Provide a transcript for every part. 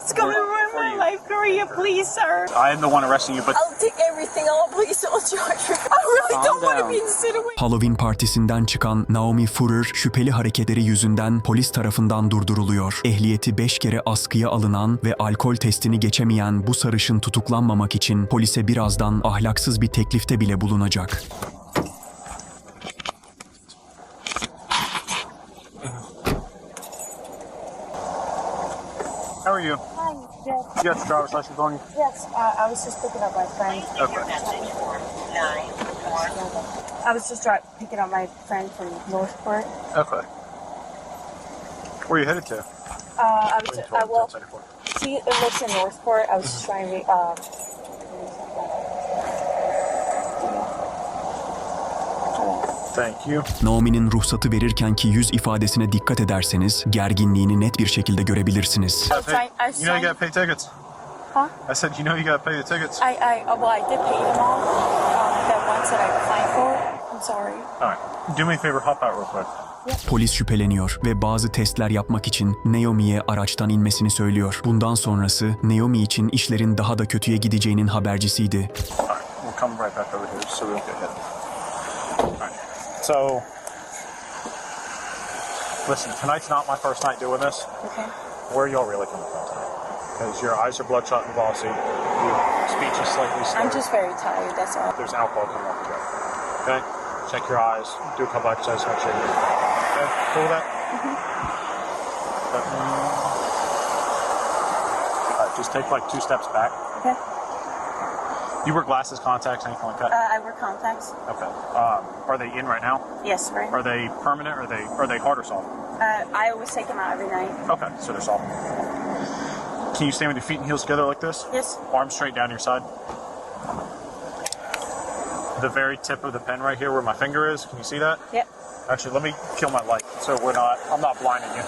It's gonna ruin my life, Korea, please, sir. I am the one arresting you, but... I'll take everything. Please don't charge me. I really don't want to be in the city. Halloween partisinden çıkan Naomi Furrer şüpheli hareketleri yüzünden polis tarafından durduruluyor. Ehliyeti 5 kere askıya alınan ve alkol testini geçemeyen bu sarışın tutuklanmamak için polise birazdan ahlaksız bir teklifte bile bulunacak. How are you? Hi, Jeff. You got your driver's license on you? Yes, I was just picking up my friend. Okay. I was just picking up my friend from Northport. Okay. Where are you headed to? She lives in Northport. I was just trying to, Thank you. Naomi'nin ruhsatı verirkenki yüz ifadesine dikkat ederseniz gerginliğini net bir şekilde görebilirsiniz. You know you gotta pay tickets. Huh? I said, you know you gotta pay the tickets. I did pay them all. That ones that I applied for. I'm sorry. All right. Do me a favor, hop out real quick. Polis şüpheleniyor ve bazı testler yapmak için Naomi'ye araçtan inmesini söylüyor. Bundan sonrası Naomi için işlerin daha da kötüye gideceğinin habercisiydi. All right. We'll come right back over here so we don't get hit. All right. So, listen, tonight's not my first night doing this. Okay. Where are y'all really coming from tonight? Because your eyes are bloodshot and glossy, your speech is slightly slurred. I'm just very tired, that's all. There's alcohol coming off the jaw. Okay? Check your eyes, do a couple exercises, make sure you're good. Okay? Cool with that? All right, just take like 2 steps back. Okay. You wear glasses, contacts, anything like that? I wear contacts. Okay. Are they in right now? Yes, right. Are they permanent? Are they hard or soft? I always take them out every night. Okay, so they're soft. Can you stand with your feet and heels together like this? Yes. Arms straight down your side. The very tip of the pen right here where my finger is, can you see that? Yep. Actually, let me kill my light so I'm not blinding you.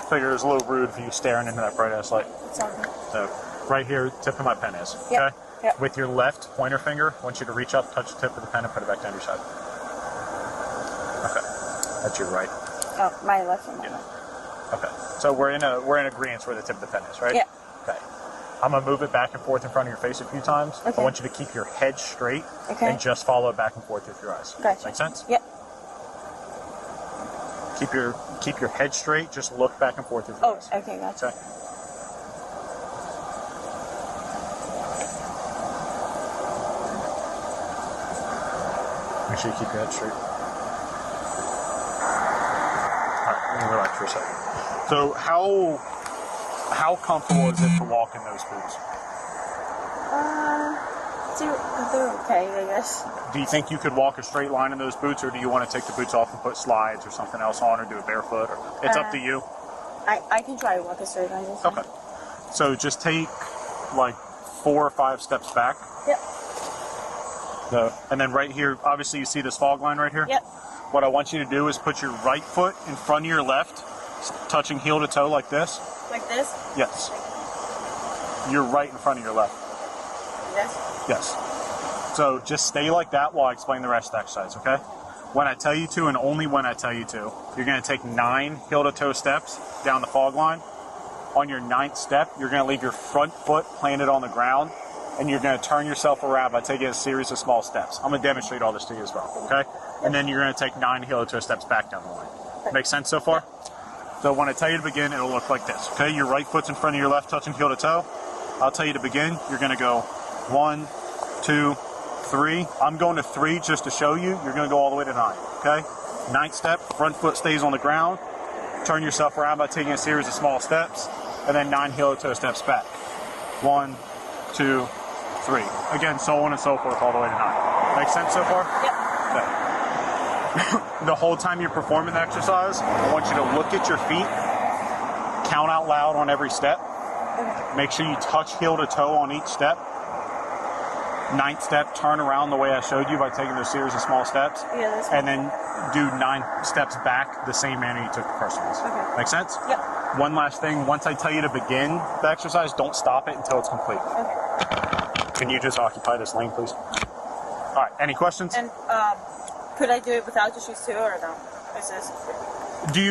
Figure it's a little rude for you staring into that bright ass light. It's all good. So, right here, tip of my pen is, Yep. okay? Yep. With your left pointer finger, I want you to reach up, touch the tip of the pen, and put it back down your side. Okay. That's your right. Oh, my left and my right. Okay. So we're in agreement where the tip of the pen is, right? Yeah. Okay. I'm gonna move it back and forth in front of your face a few times. Okay. I want you to keep your head straight Okay. and just follow it back and forth with your eyes. Gotcha. Make sense? Yep. Keep your head straight. Just look back and forth with your eyes. Okay, gotcha. Okay. Make sure you keep your head straight. All right, let me relax for a second. So how comfortable is it to walk in those boots? They're okay, I guess. Do you think you could walk a straight line in those boots, or do you want to take the boots off and put slides or something else on, or do it barefoot? Or, it's up to you. I can try to walk a straight line. Okay. So just take like 4 or 5 steps back. Yep. And then right here, obviously you see this fog line right here? Yep. What I want you to do is put your right foot in front of your left, touching heel to toe like this. Like this? Yes. You're right in front of your left. Yes. Yes. So just stay like that while I explain the rest of the exercise, okay? When I tell you to, and only when I tell you to, you're going to take 9 heel-to-toe steps down the fog line. On your 9th step, you're going to leave your front foot planted on the ground, and you're going to turn yourself around by taking a series of small steps. I'm going to demonstrate all this to you as well, okay? And then you're going to take 9 heel-to-toe steps back down the line. Make sense so far? So when I tell you to begin, it'll look like this, okay? Your right foot's in front of your left, touching heel to toe. I'll tell you to begin. You're going to go 1, 2, 3. I'm going to 3 just to show you. You're going to go all the way to 9, okay? 9th step, front foot stays on the ground. Turn yourself around by taking a series of small steps, and then 9 heel-to-toe steps back. 1, 2, 3. Again, so on and so forth all the way to 9. Make sense so far? Yep. Okay. The whole time you're performing the exercise, I want you to look at your feet, count out loud on every step. Make sure you touch heel to toe on each step. 9th step, turn around the way I showed you by taking those series of small steps. Yeah, that's and then do 9 steps back the same manner you took the first ones. Okay. Make sense? Yep. One last thing, once I tell you to begin the exercise, don't stop it until it's complete. Okay. Can you just occupy this lane, please? All right, any questions? And could I do it without the shoes too, or no? Is this? Do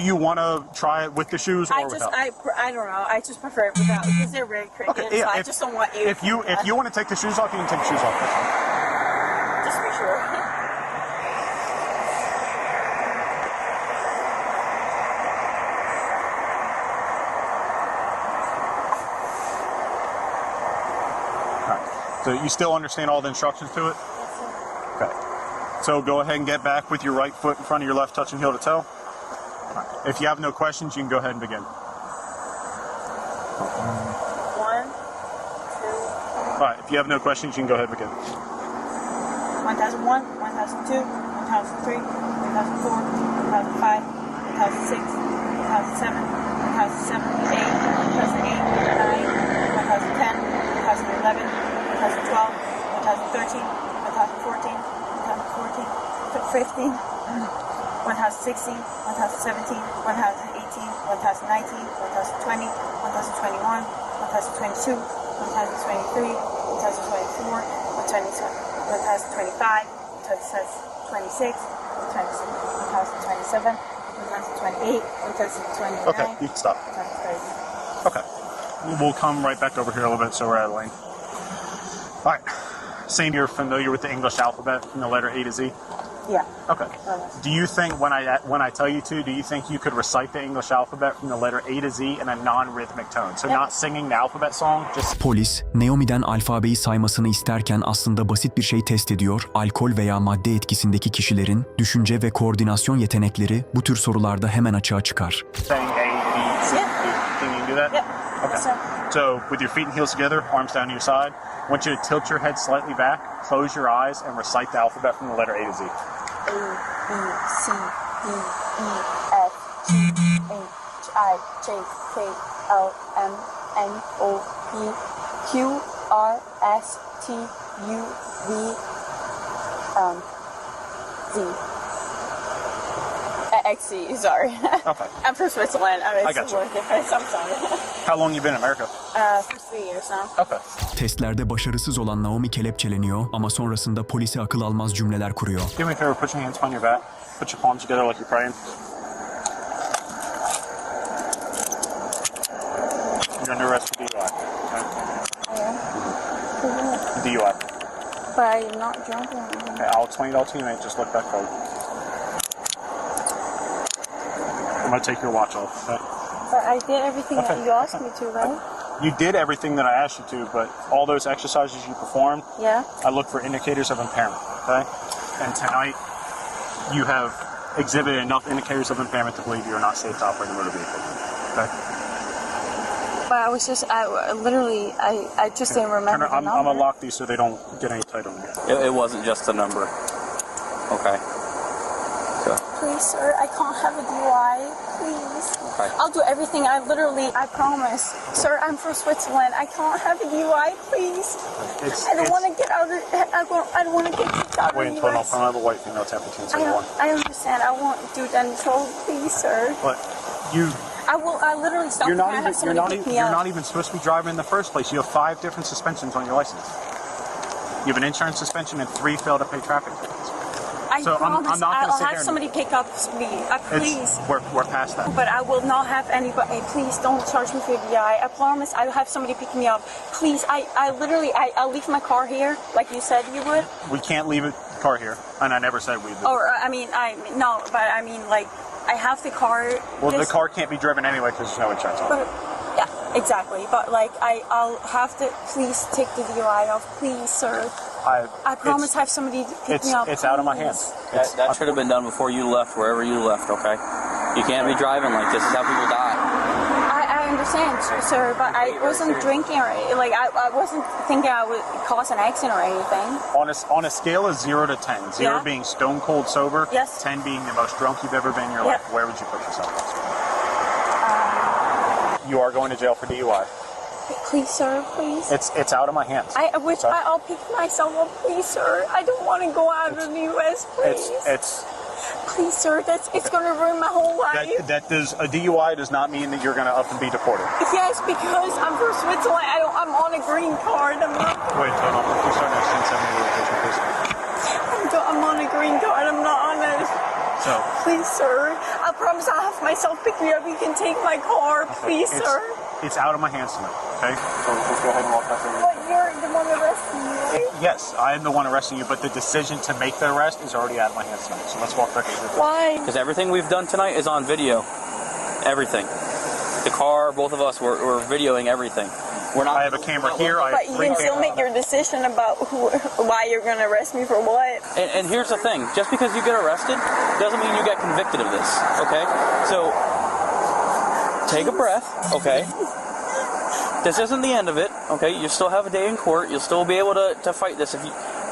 you want to try it with the shoes or without? I don't know. I just prefer it without because they're very cricket. Okay, yeah, so I just don't want you. If you want to take the shoes off, you can take the shoes off. That's fine. Just be sure. So you still understand all the instructions to it? Yes, sir. Okay. So go ahead and get back with your right foot in front of your left, touching heel to toe. If you have no questions, you can go ahead and begin. 1, 2. All right. If you have no questions, you can go ahead and begin. 1001, 1002, 1003, 1004, 1005, 1006, 1007, 1007, 8, 1008, 9, 1010, 1011, 2012, 2013, 2014, 2015, 1016, 1017, 1018, 1019, 1020, 1021, 1022, 1023, 1024, 1025, 2026, 2027, 2028, 2029. Okay, you can stop. 2030. Okay. We'll come right back over here a little bit so we're out of lane. All right. Same, you're familiar with the English alphabet from the letter A to Z? Yeah. Okay. Do you think when I tell you to, do you think you could recite the English alphabet from the letter A to Z in a non-rhythmic tone? So not singing the alphabet song, just... Polis, Naomi'den alfabeyi saymasını isterken aslında basit bir şey test ediyor. Alkol veya madde etkisindeki kişilerin düşünce ve koordinasyon yetenekleri bu tür sorularda hemen açığa çıkar. Saying A, B, C, D. Can you do that? Yep. Okay. Yes, sir. So with your feet and heels together, arms down to your side, I want you to tilt your head slightly back, close your eyes, and recite the alphabet from the letter A to Z. A, B, C, D, E, F, G, H, I, J, K, L, M, N, O, P, Q, R, S, T, U, V, Z. XC, sorry. Okay. I'm from Switzerland. I mean, I it's got a you. little different. I'm sorry. How long you been in America? For 3 years now. Okay. Testlerde başarısız olan Naomi kelepçeleniyor ama sonrasında polise akıl almaz cümleler kuruyor. Do me a favor, put your hands on your back. Put your palms together like you're praying. You're under arrest for DUI. Okay? DUI. But I'm not drunk or anything. Okay, I'll explain it all to you, mate. Just look back forward. I'm gonna take your watch off. Okay? But I did everything Okay. that you asked me to, right? You did everything that I asked you to, but all those exercises you performed, Yeah. I look for indicators of impairment. Okay? And tonight, you have exhibited enough indicators of impairment to believe you are not safe to operate a motor vehicle. Okay? But I was just, I just didn't remember the I'm number. gonna lock these so they don't get any tight on me. It wasn't just a number. Okay. Please, sir, I can't have a DUI. Please. Okay. I'll do everything. I promise. Sir, I'm from Switzerland. I can't have a DUI, please. I don't want to get out of, I don't want to get kicked out Wait of the until US. I have a white female temp between 71. I understand. I won't do that until, please, sir. But you... I literally stop You're and not I even. have somebody pick me up. You're not even supposed to be driving in the first place. You have 5 different suspensions on your license. You have an insurance suspension and 3 fail to pay traffic tickets. I So I'm promise not gonna I'll sit have there somebody pick up me. Please. We're past that. But I will not have anybody. Please don't charge me for DUI. I promise I'll have somebody pick me up. Please, I'll leave my car here, like you said you would. We can't leave a car here, and I never said we would. Or like I have the car. Well, the car can't be driven anyway because there's no insurance on it. But, yeah, exactly. But like I'll have to. Please take the DUI off, please, sir. I promise have somebody pick me up. It's out of my hands. That should have been done before you left, wherever you left, okay? You can't be driving like this. This is how people die. I understand, sir, but I wasn't drinking or like I wasn't thinking I would cause an accident or anything. On a scale of 0 to 10, 0 Yeah. being stone cold sober, Yes. 10 being the most drunk you've ever been in your Yeah. life, where would you put yourself? You are going to jail for DUI. Please, sir, please. It's out of my hands. I'll pick myself up, please, sir. I don't want to go out of the U.S., please. It's Please, sir, it's going to ruin my whole life. that does a DUI does not mean that you're going to up and be deported. Yes, because I'm from Switzerland. I'm on a green card. Wait, hold on. Please start next 1070 location, please. I'm on a green card. I'm not on a So Please, sir. I promise I'll have myself pick me up. You can take my car. Please, sir. it's out of my hands tonight. Okay. So let's go ahead and walk back over. But you're the one arresting me, right? Yes, I am the one arresting you, but the decision to make the arrest is already out of my hands tonight. So let's walk back over. Why? Because everything we've done tonight is on video. Everything. The car, both of us, we're videoing everything. We're not. I have a camera here. I But have you 3 can still cameras. make your decision about why you're going to arrest me for what. And here's the thing: just because you get arrested doesn't mean you get convicted of this. Okay? So take a breath. Okay? This isn't the end of it. Okay? You still have a day in court. You'll still be able to fight this. If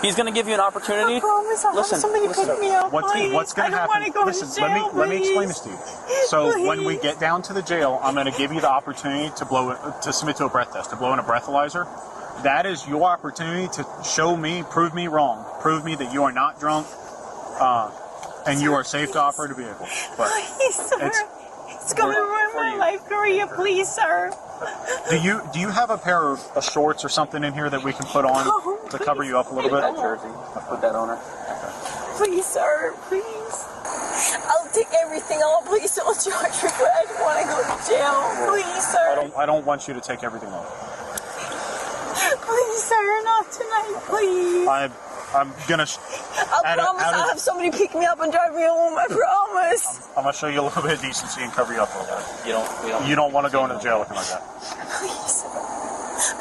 he's going to give you an opportunity. I promise I'll have somebody pick me up. What's please. going to happen? I don't want to go Listen, to jail, let me explain please. this to you. So when we get down to the jail, I'm going to give you the opportunity to submit to a breath test, to blow in a breathalyzer. That is your opportunity to show me, prove me wrong, prove me that you are not drunk, and you are safe to operate a vehicle. But Please, sir. It's going to ruin my life career. Please, sir. do you have a pair of shorts or something in here that we can put on to cover you up a little bit? That jersey. I put that on her. Please, sir. Please. I'll take everything off. Please don't charge me, but I don't want to go to jail. Please, sir. I don't want you to take everything off. Please, sir. Not tonight. Please. I'm gonna. I promise I'll have somebody pick me up and drive me home. I promise. I'm gonna show you a little bit of decency and cover you up a little bit. You don't want to go into jail looking like that. Please.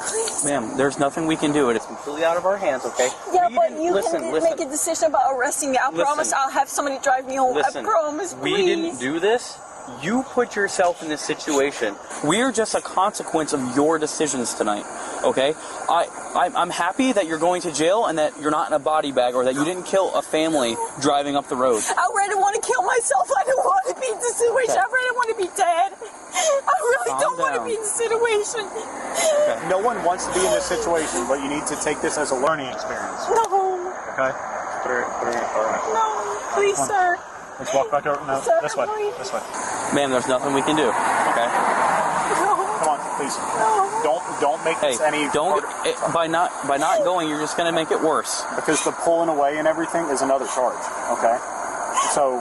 Please. Ma'am, there's nothing we can do. It is completely out of our hands. Okay? Yeah, We but didn't- you listen, can listen. make a decision about arresting me. I promise I'll have somebody drive me home. Listen, I promise, please. we didn't do this. You put yourself in this situation. We're just a consequence of your decisions tonight. Okay? I'm happy that you're going to jail and that you're not in a body bag or that you didn't kill a family driving up the road. I really want to kill myself. I don't want to be in this situation. I really want to be dead. I really Calm don't want to down. be in this situation. No one wants to be in this situation, but you need to take this as a learning experience. No. Okay? Put her in the car. No. Please, sir. Let's walk back over. No, Sir, this way. please. This way. Ma'am, there's nothing we can do. Okay? No. Come on, please. No. Don't make Hey, this any by not going, you're just gonna make it worse. because the pulling away and everything is another charge. Okay? So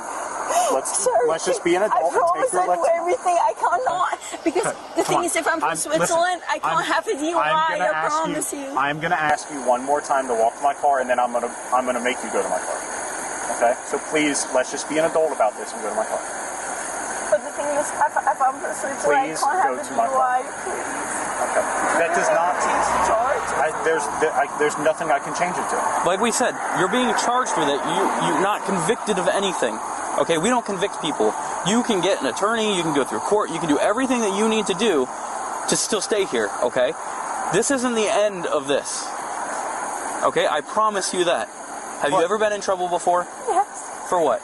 Sir, let's just be an adult I and promise take I your do lesson. everything. I cannot. Because the Come thing on. is, if I'm from listen, Switzerland, I can't have a DUI. I promise you. I'm gonna ask you one more time to walk to my car, and then I'm gonna make you go to my car. Okay? So please, let's just be an adult about this and go to my car. But the thing is, if I'm from Switzerland, Please I can't have go a to my car. DUI. Please. Okay. That does not. Charge. There's nothing I can change it to. Like we said, you're being charged with it. You're not convicted of anything. Okay, we don't convict people. You can get an attorney, you can go through court, you can do everything that you need to do to still stay here, okay? This isn't the end of this. Okay, I promise you that. Have you ever been in trouble before? Yes. For what?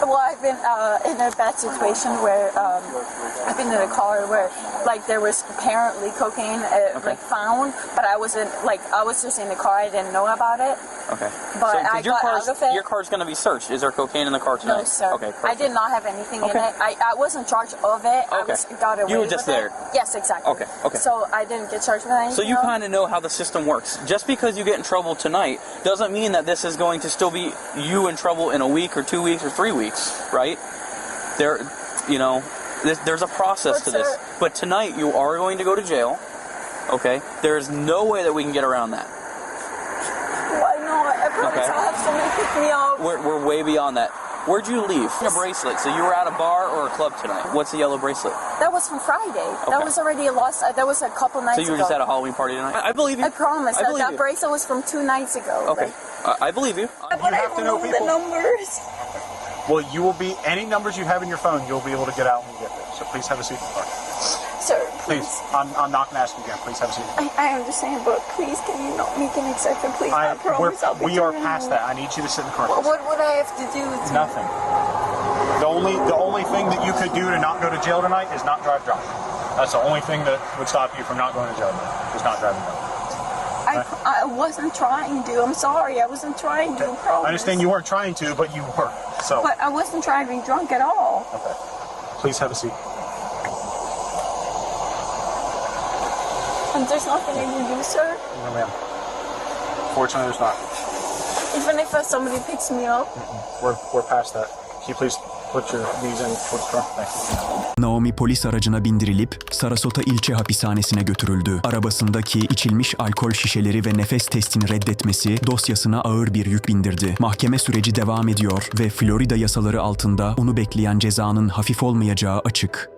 Well, I've been in a bad situation where I've been in a car where like there was apparently cocaine like found, but I was just in the car. I didn't know about it. Okay. But So, I your got car's, out of it. Your car's going to be searched. Is there cocaine in the car tonight? No, sir. Okay, I perfect. did not have anything in Okay. it. I wasn't charged of it. Okay. I got away You were just with there. It. Yes, exactly. Okay, okay. So I didn't get charged with anything. So you else. kind of know how the system works. Just because you get in trouble tonight doesn't mean that this is going to still be you in trouble in a week or 2 weeks or 3 weeks, right? There's a process But, to this. sir- But tonight you are going to go to jail. Okay? There is no way that we can get around that. Why not? I promise Okay. I'll have somebody pick me up. We're way beyond that. Where'd you leave? A bracelet. So you were at a bar or a club tonight. What's the yellow bracelet? That was from Friday. That Okay. was already a lost. That was a couple nights So ago. you were just at a Halloween party tonight? I believe you. I promise. I believe That you. bracelet was from 2 nights ago. Okay. I believe you. But You I have to don't know know the people. numbers. Well, you will be any numbers you have in your phone. You'll be able to get out when you get there. So please have a seat in the car. Sir, Please, please. I'm not going to ask you again. Please have a seat. I understand, but please, can you not make an exception, please? I promise I'll be We are doing past it. that. I need you to sit in the car. What would I have to do? Nothing. The only thing that you could do to not go to jail tonight is not drive drunk. That's the only thing that would stop you from not going to jail tonight, is not driving drunk. I wasn't trying to. I'm sorry. I wasn't trying to. I promise. I understand you weren't trying to, but you were. So, But I wasn't driving drunk at all. okay. Please have a seat. And there's nothing I can do, sir. No, ma'am. Fortunately, there's not. Even if somebody picks me up. We're past that. Can you please put your knees in towards the front? Thank you. Naomi polis aracına bindirilip Sarasota ilçe hapishanesine götürüldü. Arabasındaki içilmiş alkol şişeleri ve nefes testini reddetmesi dosyasına ağır bir yük bindirdi. Mahkeme süreci devam ediyor ve Florida yasaları altında onu bekleyen cezanın hafif olmayacağı açık.